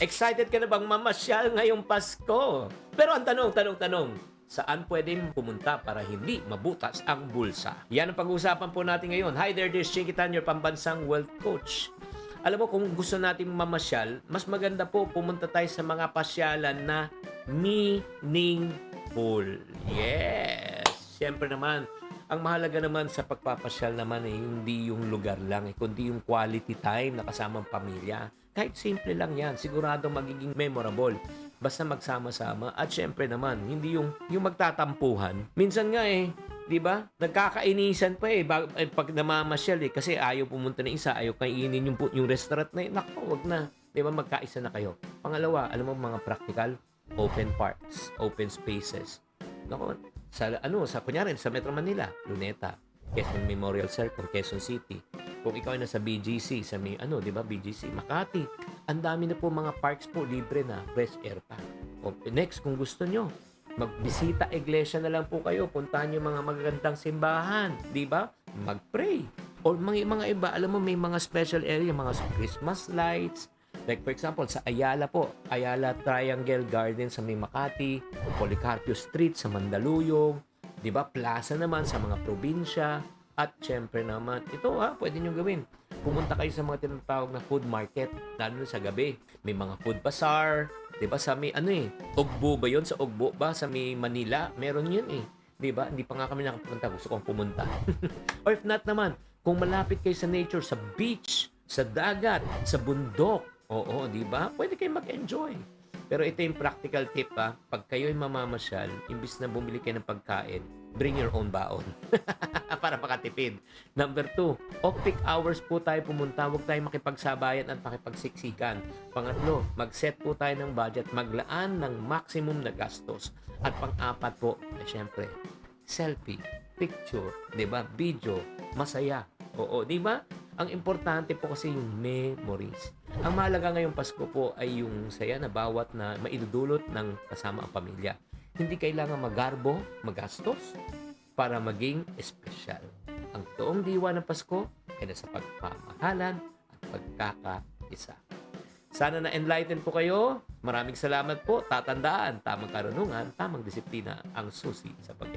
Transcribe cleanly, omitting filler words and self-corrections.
Excited ka na bang mamasyal ngayong Pasko? Pero ang tanong, saan pwedeng pumunta para hindi mabutas ang bulsa? Yan ang pag-uusapan po natin ngayon. Hi there, this is Chinky Tan, your pambansang wealth coach. Alam mo, kung gusto nating mamasyal, mas maganda po pumunta tayo sa mga pasyalan na meaningful. Yes! Siyempre naman, ang mahalaga naman sa pagpapasyal naman hindi yung lugar lang, kundi yung quality time na kasamang pamilya. Kahit simple lang yan, sigurado magiging memorable. Basta magsama-sama at syempre naman, hindi yung magtatampuhan. Minsan nga di ba? Nagkakainisan pa pag namamasyal kasi ayaw pumunta na isa, ayaw kainin yung restaurant na nako, wag na. Di ba magkaisa na kayo? Pangalawa, alam mo mga practical, open parks, open spaces. Nako, sa kunyari sa Metro Manila, Luneta, Quezon Memorial Circle, Quezon City. Kung ikaw ay nasa BGC, sa di ba, BGC, Makati, ang dami na po mga parks po, libre na, fresh air pa. O, next, kung gusto nyo, magbisita iglesia na lang po kayo, puntahan yung mga magagandang simbahan, di ba? Mag-pray. Or mga iba, alam mo, may mga special area, mga Christmas lights, like for example, sa Ayala po, Ayala Triangle Garden sa may Makati, Policarpio Street sa Mandaluyong, di ba? Plaza naman sa mga probinsya. At syempre naman, ito pwede nyo gawin. Pumunta kayo sa mga tinatawag na food market, lalo na sa gabi. May mga food bazaar, di ba? Sa may Ugbo ba yun? Sa Ugbo ba? Sa may Manila, meron yun di ba? Hindi pa nga kami nakapunta. Gusto kong pumunta. Or if not naman, kung malapit kayo sa nature, sa beach, sa dagat, sa bundok, oo, di ba? Pwede kayo mag-enjoy. Pero ito yung practical tip pag kayo'y mamamasyal, imbis na bumili kayo ng pagkain, bring your own baon. Para makatipid. Number 2, off-peak hours po tayo pumunta. Huwag tayo makipagsabayan at makipagsiksikan. Pangatlo, mag-set po tayo ng budget. Maglaan ng maximum na gastos. At pang-apat po, syempre, selfie, picture, di ba? Video, masaya. Oo, di ba? Ang importante po kasi yung memories. Ang mahalaga ngayong Pasko po ay yung saya na bawat na maidudulot ng kasama ang pamilya. Hindi kailangan magarbo, magastos para maging espesyal. Ang toong diwa ng Pasko ay nasa pagpamahalan at pagkakaisa. Sana na-enlighten po kayo. Maraming salamat po. Tatandaan, tamang karunungan, tamang disiplina ang susi sa pag